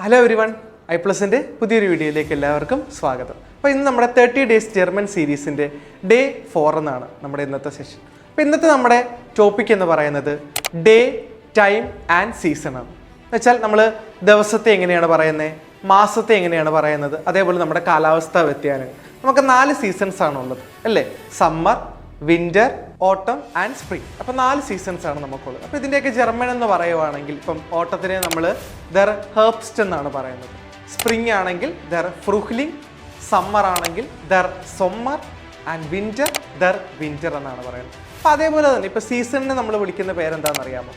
Hello everyone, ഐപ്ലസിൻ്റെ പുതിയൊരു വീഡിയോയിലേക്ക് എല്ലാവർക്കും സ്വാഗതം. അപ്പോൾ ഇന്ന് നമ്മുടെ 30 ഡേയ്സ് ജർമ്മൻ സീരീസിൻ്റെ ഡേ 4 എന്നാണ് നമ്മുടെ ഇന്നത്തെ സെഷൻ. അപ്പോൾ ഇന്നത്തെ നമ്മുടെ ടോപ്പിക് എന്ന് പറയുന്നത് ഡേ, ടൈം ആൻഡ് സീസൺ ആണ്. എന്ന് വെച്ചാൽ നമ്മൾ ദിവസത്തെ എങ്ങനെയാണ് പറയുന്നത്, മാസത്തെ എങ്ങനെയാണ് പറയുന്നത്, അതേപോലെ നമ്മുടെ കാലാവസ്ഥാ വ്യതിയാനങ്ങൾ. നമുക്ക് 4 സീസൺസ് ആണുള്ളത് അല്ലേ? സമ്മർ, വിൻ്റർ, ഓട്ടം ആൻഡ് സ്പ്രിംഗ്. അപ്പോൾ 4 സീസൺസ് ആണ് നമുക്കുള്ളത്. അപ്പോൾ ഇതിൻ്റെയൊക്കെ ജർമ്മൻ എന്ന് പറയുവാണെങ്കിൽ ഇപ്പം ഓട്ടത്തിനെ നമ്മൾ ദർ ഹെർബ്സ്റ്റ് എന്നാണ് പറയുന്നത്. സ്പ്രിംഗ് ആണെങ്കിൽ ദർ ഫ്രൂഹ്ലിംഗ്, സമ്മർ ആണെങ്കിൽ ദർ സൊമ്മർ ആൻഡ് വിൻ്റർ ദർ വിൻ്റർ എന്നാണ് പറയുന്നത്. അപ്പോൾ അതേപോലെ തന്നെ ഇപ്പോൾ സീസണിനെ നമ്മൾ വിളിക്കുന്ന പേരെന്താണെന്ന് അറിയാമോ?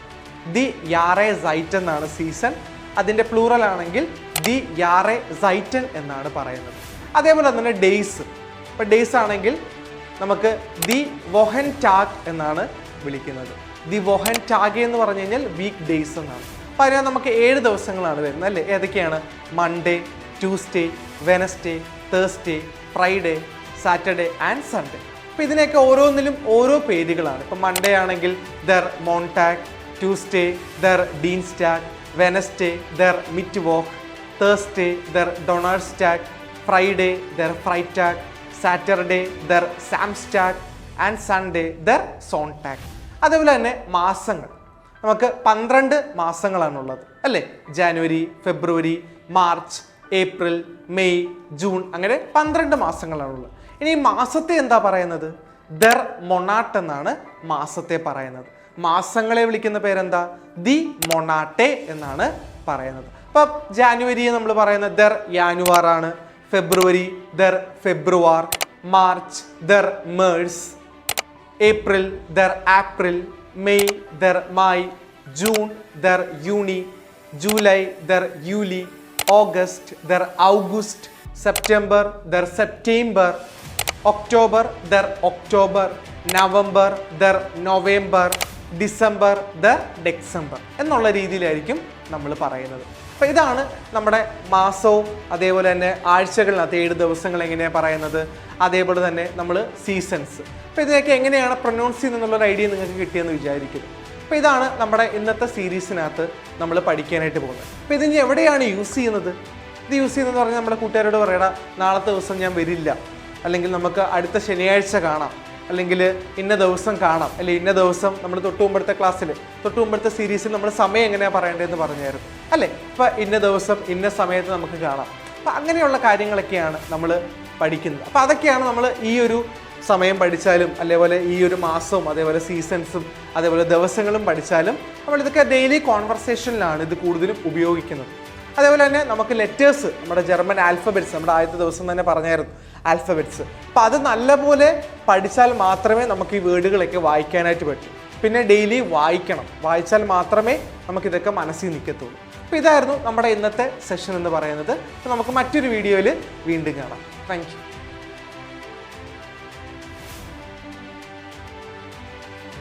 ദി യാറെ സൈറ്റ് എന്നാണ് സീസൺ. അതിൻ്റെ പ്ലൂറൽ ആണെങ്കിൽ ദി യാറെ സൈറ്റൻ എന്നാണ് പറയുന്നത്. അതേപോലെ തന്നെ ഡേയ്സ്. ഇപ്പോൾ ഡേയ്സ് ആണെങ്കിൽ നമുക്ക് ദി വൊഹൻ ടാഗ് എന്നാണ് വിളിക്കുന്നത്. ദി വൊഹൻ ടാഗ് എന്ന് പറഞ്ഞു കഴിഞ്ഞാൽ വീക്ക് ഡേയ്സ് എന്നാണ്. അപ്പോൾ അതിനകത്ത് നമുക്ക് 7 ദിവസങ്ങളാണ് വരുന്നത് അല്ലേ? ഏതൊക്കെയാണ്? Monday, Tuesday, Wednesday, Thursday, Friday, Saturday and Sunday. അപ്പോൾ ഇതിനെയൊക്കെ ഓരോന്നിലും ഓരോ പേരുകളാണ്. ഇപ്പോൾ മൺഡേ ആണെങ്കിൽ ദർ മോൺടാഗ്, ട്യൂസ്ഡേ ദർ ഡീൻസ്റ്റാഗ്, വെനസ്ഡേ ദർ മിറ്റ് വോക്ക്, തേഴ്സ്ഡേ ദർ ഡൊണാൾസ്റ്റാഗ്, ഫ്രൈഡേ ദർ ഫ്രൈറ്റാഗ്, സാറ്റർഡേ ദർ സാംസ്റ്റാഗ് ആൻഡ് സൺഡേ ദർ സോൺടാഗ്. അതേപോലെ തന്നെ മാസങ്ങൾ നമുക്ക് 12 മാസങ്ങളാണുള്ളത് അല്ലേ? January, February, March, April, May, June, അങ്ങനെ 12 മാസങ്ങളാണുള്ളത്. ഇനി ഈ മാസത്തെ എന്താ പറയുന്നത്? ദർ മൊണാട്ട് എന്നാണ് മാസത്തെ പറയുന്നത്. മാസങ്ങളെ വിളിക്കുന്ന പേരെന്താ? ദി മൊണാട്ടെ എന്നാണ് പറയുന്നത്. അപ്പം ജാനുവരിയെ നമ്മൾ പറയുന്നത് ദർ യാനുവാർ ആണ്, ഫെബ്രുവരി ദർ ഫെബ്രുവാർ, മാർച്ച് ദർ മേഴ്സ്, ഏപ്രിൽ ദർ ആപ്രിൽ, മെയ് ദർ മായ്, ജൂൺ ദർ യൂണി, ജൂലൈ ദർ യൂലി, ഓഗസ്റ്റ് ദർ ഔഗുസ്റ്റ്, സെപ്റ്റംബർ ദർ സെപ്റ്റംബർ, ഒക്ടോബർ ദർ ഒക്ടോബർ, നവംബർ ദർ നവംബർ, ഡിസംബർ ദർ ഡെക്സംബർ എന്നുള്ള രീതിയിലായിരിക്കും നമ്മൾ പറയുന്നത്. അപ്പോൾ ഇതാണ് നമ്മുടെ മാസവും അതേപോലെ തന്നെ ആഴ്ചകളിനകത്ത് 7 ദിവസങ്ങൾ എങ്ങനെയാണ് പറയുന്നത്, അതേപോലെ തന്നെ നമ്മൾ സീസൺസ്. അപ്പോൾ ഇതിനൊക്കെ എങ്ങനെയാണ് പ്രൊനൗൺസ് ചെയ്യുന്നതെന്നുള്ളൊരു ഐഡിയ നിങ്ങൾക്ക് കിട്ടിയെന്ന് വിചാരിക്കുന്നു. അപ്പോൾ ഇതാണ് നമ്മുടെ ഇന്നത്തെ സീരീസിനകത്ത് നമ്മൾ പഠിക്കാനായിട്ട് പോകുന്നത്. അപ്പോൾ ഇതിന് എവിടെയാണ് യൂസ് ചെയ്യുന്നത്? ഇത് യൂസ് ചെയ്യുന്നതെന്ന് പറഞ്ഞാൽ നമ്മുടെ കൂട്ടുകാരോട് പറയണം, നാളത്തെ ദിവസം ഞാൻ വരില്ല, അല്ലെങ്കിൽ നമുക്ക് അടുത്ത ശനിയാഴ്ച കാണാം, അല്ലെങ്കിൽ ഇന്ന ദിവസം കാണാം, അല്ലെങ്കിൽ ഇന്ന ദിവസം നമ്മൾ തൊട്ടുമുമ്പത്തെ ക്ലാസ്സിൽ തൊട്ടുമുമ്പത്തെ സീരീസിൽ നമ്മൾ സമയം എങ്ങനെയാണ് പറയേണ്ടതെന്ന് പറഞ്ഞായിരുന്നു അല്ലേ? ഇപ്പോൾ ഇന്ന ദിവസം ഇന്ന സമയത്ത് നമുക്ക് കാണാം. അപ്പോൾ അങ്ങനെയുള്ള കാര്യങ്ങളൊക്കെയാണ് നമ്മൾ പഠിക്കുന്നത്. അപ്പോൾ അതൊക്കെയാണ് നമ്മൾ ഈ ഒരു സമയം പഠിച്ചാലും അതേപോലെ ഈ ഒരു മാസവും അതേപോലെ സീസൺസും അതേപോലെ ദിവസങ്ങളും പഠിച്ചാലും നമ്മളിതൊക്കെ ഡെയിലി കോൺവെർസേഷനിലാണ് ഇത് കൂടുതലും ഉപയോഗിക്കുന്നത്. അതേപോലെ തന്നെ നമുക്ക് ലെറ്റേഴ്സ്, നമ്മുടെ ജർമ്മൻ ആൽഫബറ്റ്സ്, നമ്മുടെ ആദ്യത്തെ ദിവസം തന്നെ പറഞ്ഞായിരുന്നു ആൽഫബറ്റ്സ്. അപ്പം അത് നല്ലപോലെ പഠിച്ചാൽ മാത്രമേ നമുക്ക് ഈ വേർഡുകളൊക്കെ വായിക്കാനായിട്ട് പറ്റൂ. പിന്നെ ഡെയിലി വായിച്ചാൽ മാത്രമേ നമുക്കിതൊക്കെ മനസ്സിൽ നിൽക്കത്തുള്ളൂ. അപ്പോൾ ഇതായിരുന്നു നമ്മുടെ ഇന്നത്തെ സെഷൻ എന്ന് പറയുന്നത്. അപ്പോൾ നമുക്ക് മറ്റൊരു വീഡിയോയിൽ വീണ്ടും കാണാം. Thank you.